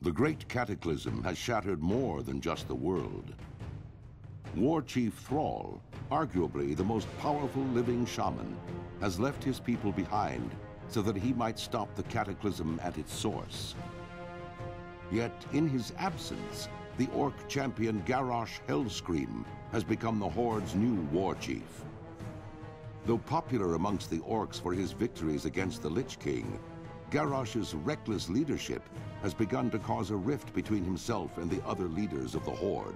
The great Cataclysm has shattered more than just the world. War Chief Thrall, arguably the most powerful living shaman, has left his people behind so that he might stop the Cataclysm at its source. Yet, in his absence, the Orc champion Garrosh Hellscream has become the Horde's new war chief. Though popular amongst the Orcs for his victories against the Lich King, Garrosh's reckless leadership has begun to cause a rift between himself and the other leaders of the Horde.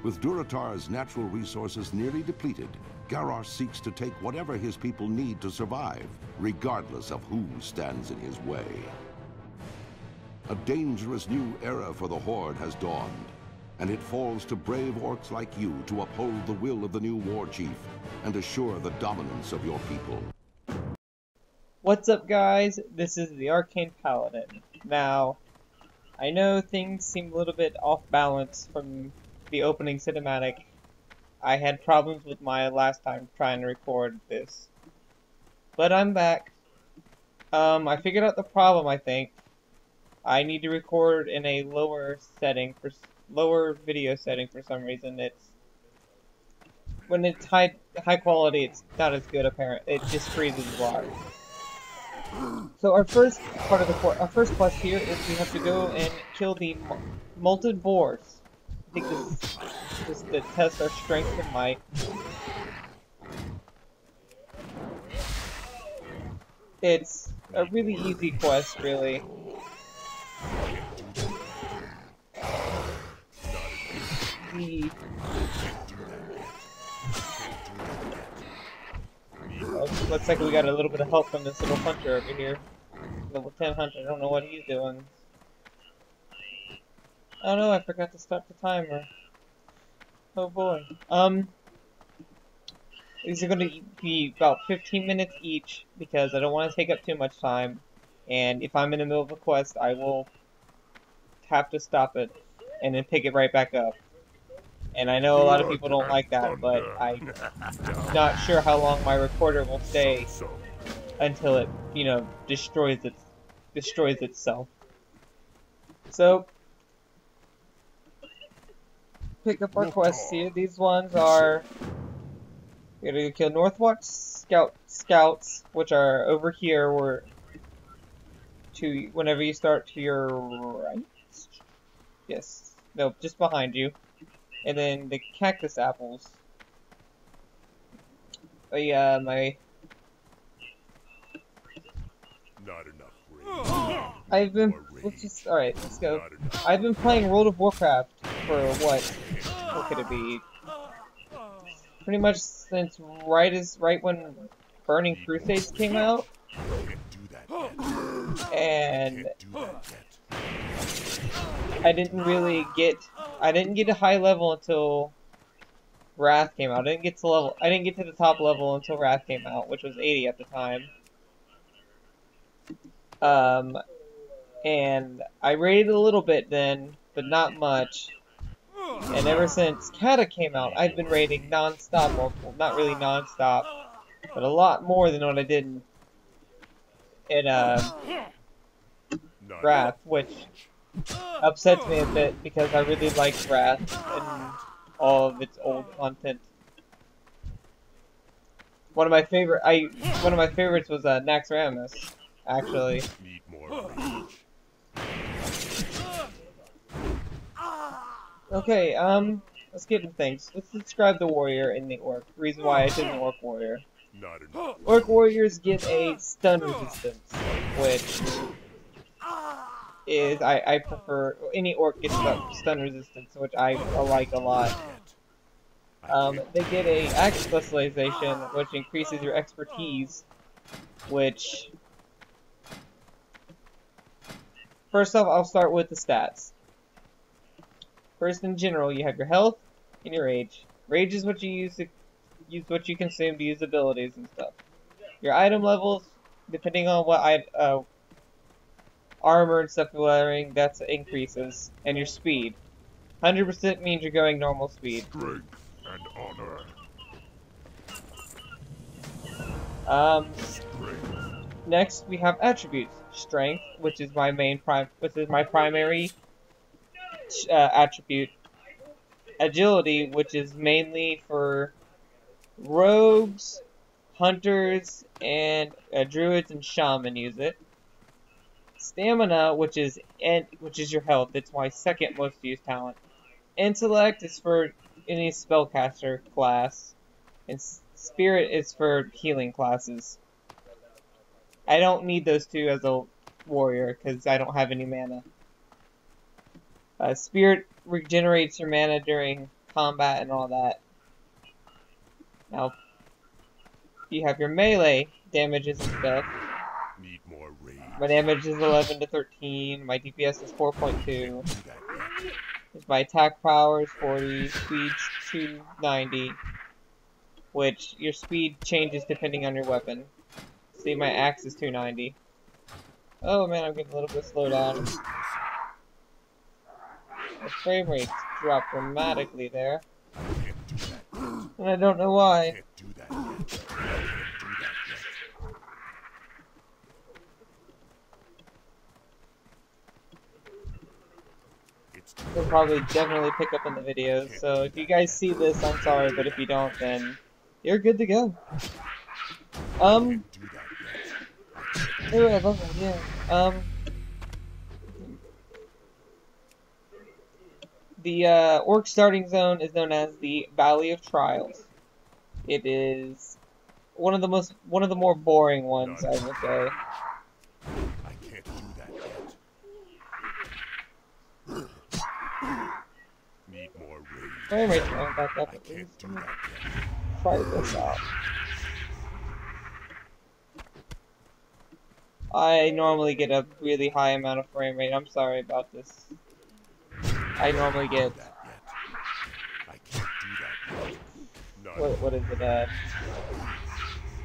With Durotar's natural resources nearly depleted, Garrosh seeks to take whatever his people need to survive, regardless of who stands in his way. A dangerous new era for the Horde has dawned, and it falls to brave Orcs like you to uphold the will of the new war chief and assure the dominance of your people. What's up, guys? This is the Arcane Paladin. Now, I know things seem a little bit off balance from the opening cinematic. I had problems with my last time trying to record this, but I'm back. I figured out the problem. I think I need to record in a lower video setting for some reason. When it's high quality, it's not as good. Apparently, it just freezes a lot. So our first part of our first quest here is we have to go and kill the molten boars. I think this is just to test our strength and might. It's a really easy quest, really. Looks like we got a little bit of help from this little hunter over here. Level 10 hunter, I don't know what he's doing. Oh no, I forgot to start the timer. Oh boy. These are going to be about 15 minutes each, because I don't want to take up too much time. And if I'm in the middle of a quest, I will have to stop it, and then pick it right back up. And I know a lot of people don't like that, but I'm not sure how long my recorder will stay until it, destroys itself. So, pick up our quests here. These ones are, we gotta kill Northwatch scouts, which are over here, whenever you start to your right. Yes, no, just behind you. And then the cactus apples. Oh yeah, Not enough. Alright, let's go. I've been playing World of Warcraft for what could it be? Pretty much since right when Burning Crusades came out. And I didn't get a high level until Wrath came out. I didn't get to the top level until Wrath came out, which was 80 at the time. And I raided a little bit then, but not much. And ever since Cata came out, I've been raiding non-stop. Well, not really non-stop, but a lot more than what I did in Wrath, which upsets me a bit because I really like Wrath and all of its old content. One of my favorites was Naxxramas, actually. Okay, let's get into things. Let's describe the warrior and the orc. The reason why I did an orc warrior. Orc warriors get a stun resistance, which is I prefer. Any orc gets stun resistance, which I like a lot. They get a axe specialization, which increases your expertise. Which, first off, I'll start with the stats. First, in general, you have your health and your rage. Rage is what you use what you consume to use abilities and stuff. Your item levels, depending on what armor and stuff you're wearing, that increases. And your speed. 100% means you're going normal speed. Strength and honor. Next, we have attributes. strength, which is my primary attribute. Agility, which is mainly for rogues, hunters, and druids and shaman use it. Stamina, which is your health. It's my second most used talent. Intellect is for any spellcaster class, and spirit is for healing classes. I don't need those two as a warrior because I don't have any mana. Spirit regenerates your mana during combat and all that. Now, you have your melee damages and stuff. Need more rage. My damage is 11 to 13. My DPS is 4.2. My attack power is 40. Speed 290. Which your speed changes depending on your weapon. See, my axe is 290. Oh man, I'm getting a little bit slowed down. The frame rates dropped dramatically there. And I don't know why. You'll probably definitely pick up in the videos, so if you guys see this, I'm sorry, but if you don't, then you're good to go. Oh, I love that, yeah. The orc starting zone is known as the Valley of Trials. It is one of the more boring ones, I would say. I can't do that yet. Need more rage. Frame rate's going back up at least. Try this out. I normally get a really high amount of frame rate. I'm sorry about this. I normally get... What is it,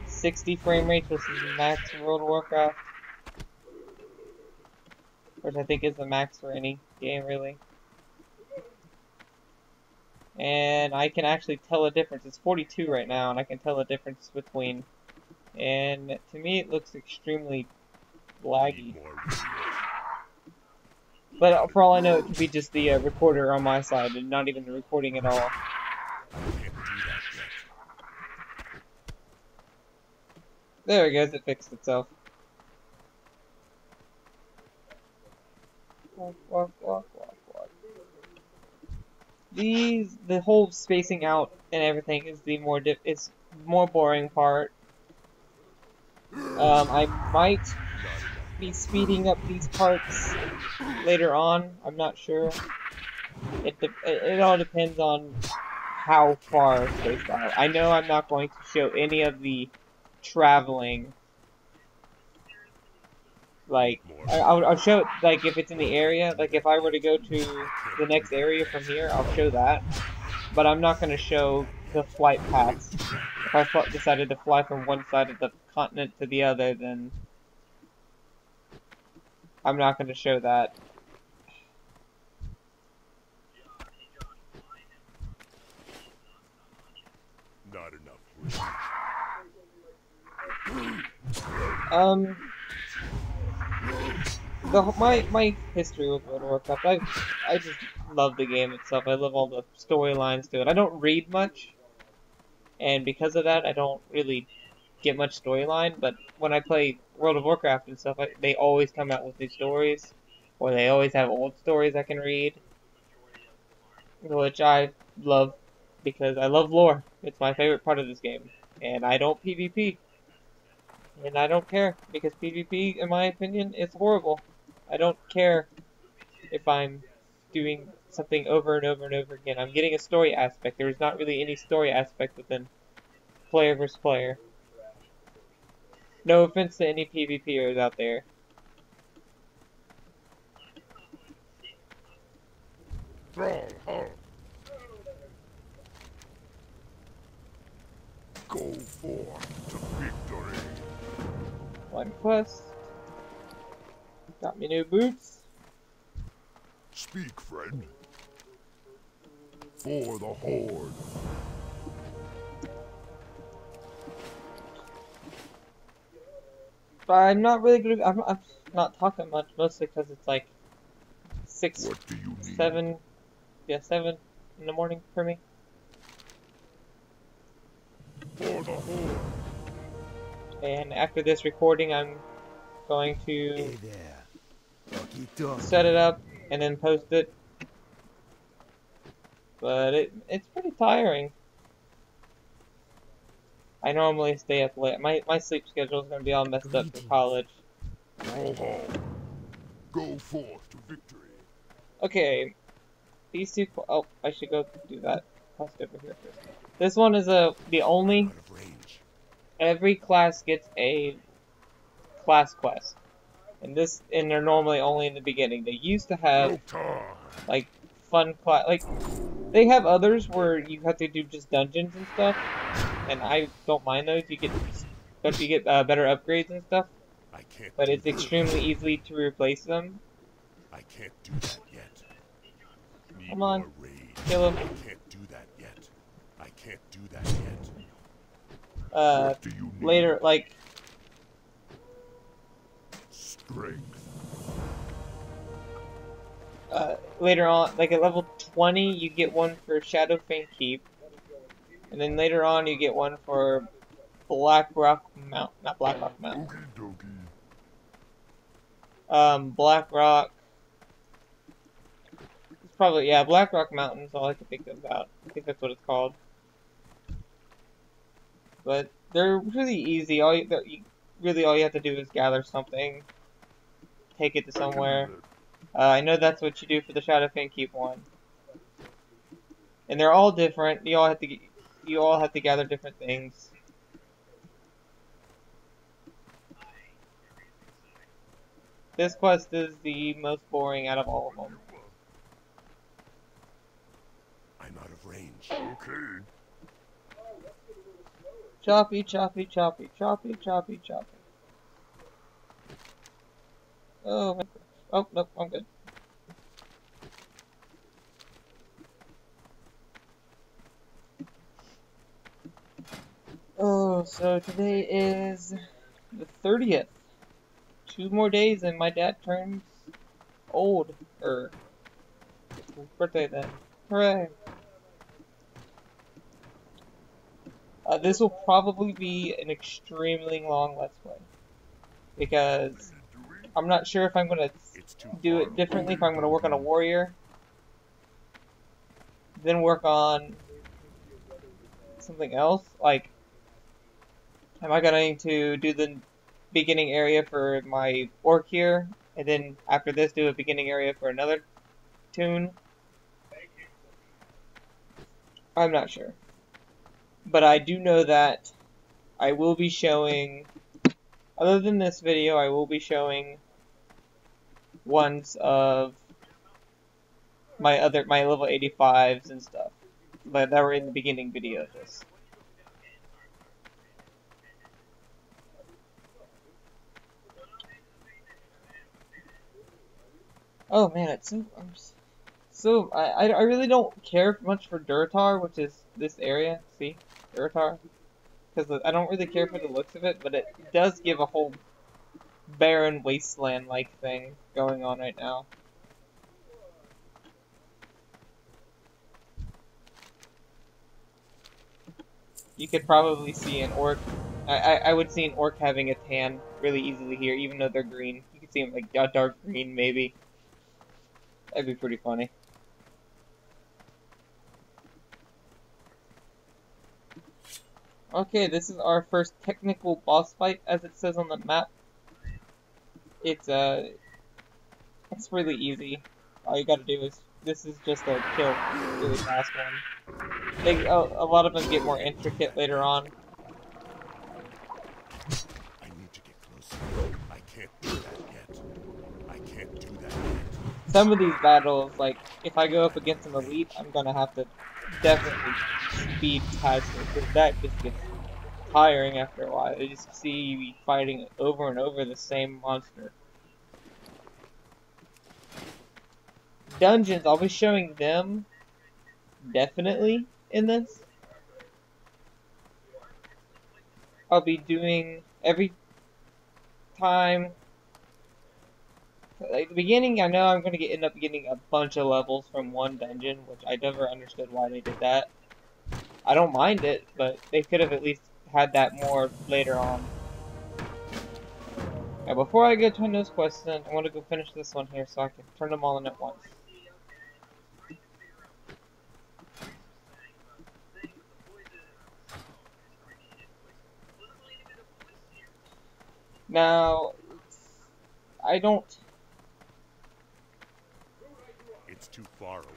60 frame rates versus max in World of Warcraft. Which I think is the max for any game, really. And I can actually tell a difference. It's 42 right now, and I can tell a difference between. And to me, it looks extremely laggy. But for all I know, it could be just the recorder on my side, and not even the recording at all. There it goes, it fixed itself. Walk. The whole spacing out and everything is the more boring part. I might be speeding up these parts later on. I'm not sure. It all depends on how far spaced out. I know I'm not going to show any of the traveling. Like, I'll show it, like, if it's in the area. Like, if I were to go to the next area from here, I'll show that. But I'm not going to show the flight paths. If I decided to fly from one side of the continent to the other, then I'm not going to show that. Not enough. My history with World of Warcraft, I just love the game itself. I love all the storylines to it. I don't read much, and because of that, I don't really get much storyline. But when I play World of Warcraft and stuff, they always come out with new stories, or they always have old stories I can read, which I love because I love lore. It's my favorite part of this game, and I don't PvP. And I don't care, because PvP, in my opinion, is horrible. I don't care if I'm doing something over and over and over again. I'm getting a story aspect. There is not really any story aspect within player versus player. No offense to any PvPers out there. Go forth to victory. One quest. Got me new boots. Speak, friend. For the Horde. But I'm not really good. not talking much, mostly because it's like 6, What do you need? 7, yeah, 7 in the morning for me. For the Horde. And after this recording, I'm going to Hey there. Walkie-talkie. set it up and then post it. But it's pretty tiring. I normally stay up late. My sleep schedule is going to be all messed up for college. Ho-ho. Go forth to victory. Okay, these two. Oh, I should go do that. Quest over here first. This one is the only. Out of range. Every class gets a class quest, and they're normally only in the beginning. They used to have No time. like fun class, like they have others where you have to do just dungeons and stuff, and I don't mind those. You get better upgrades and stuff, I can't. but do it's that. extremely easy to replace them. I can't do that yet. Need Come on. more raid. Kill him. I can't do that yet. I can't do that yet. What do you need? Later, like Strength. later on, like at level 20, you get one for Shadowfang Keep, and then later on you get one for Black Rock Mount, not Black Rock Mountain. Okie dokie. Black Rock. It's probably, yeah, Black Rock Mountain is all I can think about. I think that's what it's called. But they're really easy. All you have to do is gather something, take it to somewhere. I know that's what you do for the Shadowfang Keep one. And they're all different. You all have to gather different things. This quest is the most boring out of all of them. I'm out of range. Okay. Choppy, choppy, choppy, choppy, choppy, choppy. Oh, my gosh. Oh, nope, I'm good. Oh, so today is the 30th. 2 more days and my dad turns old. His birthday then. Hooray! This will probably be an extremely long Let's Play. Because I'm not sure if I'm going to It's too do far it differently, if away. I'm going to work on a warrior. Then work on something else. Like, am I going to do the beginning area for my orc here? And then after this do a beginning area for another toon? I'm not sure. But I do know that I will be showing, other than this video, I will be showing ones of my level 85s and stuff. But that were in the beginning video of this. Oh man, it's so I really don't care much for Durtar, which is this area. See, Durtar, because I don't really care for the looks of it, but it does give a whole barren wasteland-like thing going on right now. You could probably see an orc. I would see an orc having a tan really easily here, even though they're green. You could see them like a dark green, maybe. That'd be pretty funny. Okay, this is our first technical boss fight, as it says on the map. It's really easy. All you gotta do is, this is just a kill, really fast one. A lot of them get more intricate later on. I need to get closer. I can't do that yet. I can't do that yet. Some of these battles, like, if I go up against an elite, I'm gonna have to definitely speed past it, because that just gets tiring after a while. You just see you fighting over and over the same monster. Dungeons, I'll be showing them definitely in this. I'll be doing every time Like the beginning, I know I'm gonna end up getting a bunch of levels from one dungeon, which I never understood why they did that. I don't mind it, but they could have at least had that more later on. Now, before I get to those questions, I want to go finish this one here so I can turn them all in at once. Now, I don't... It's too far away.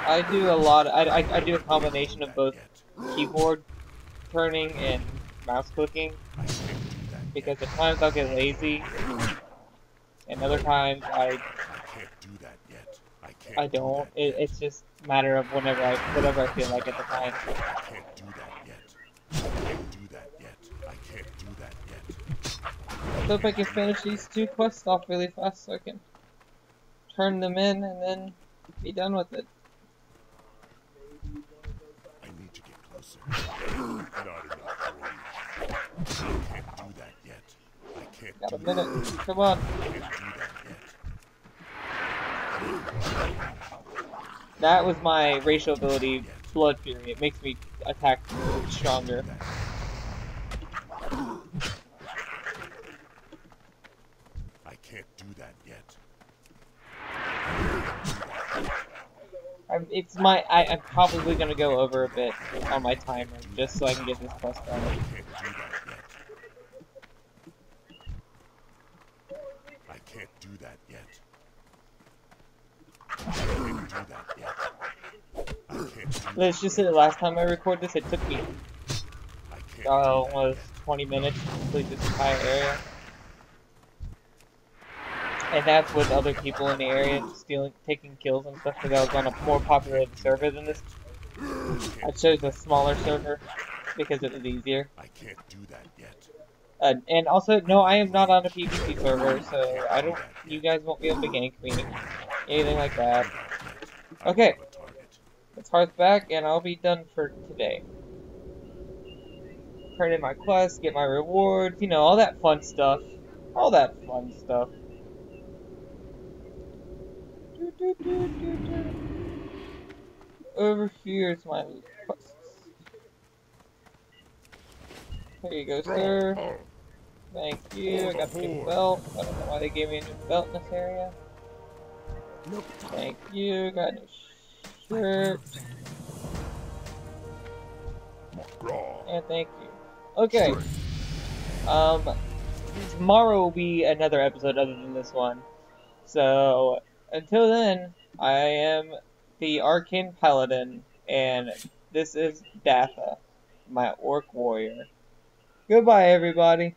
I do a lot... I do a combination of both keyboard turning and mouse clicking. Because at times I'll get lazy, and other times I can't do that yet. I don't. It's just a matter of whatever I feel like at the time. I can't do that yet. I can't do that yet. I can't do that yet. I hope I can finish these two quests off really fast so I can turn them in and then be done with it. I need to get closer. Not enough range. I can't do that yet. I can't Got a do minute. that. Come on. I can't do that yet. That was my racial ability, Blood Fury. It makes me attack stronger. I can't do that yet. I'm probably gonna go over a bit on my timer just so I can get this quest done. I can't do that yet. I can't do that yet. I can't do that. Let's just say the last time I recorded this, it took me almost 20 minutes to complete this entire area. And that's with other people in the area taking kills and stuff, because I was on a more populated server than this. I chose a smaller server because it was easier. I can't do that yet. And also, no, I am not on a PvP server, so you guys won't be able to gank me, anything like that. Okay, let's hearth back, and I'll be done for today. Turn in my quests, get my rewards, you know, all that fun stuff. All that fun stuff. Over here's my quests. There you go, sir. Thank you. I got a new belt. I don't know why they gave me a new belt in this area. Thank you. Got a new shirt. And thank you. Okay. Tomorrow will be another episode other than this one. So, until then, I am the Arcane Paladin, and this is Datha, my Orc Warrior. Goodbye, everybody.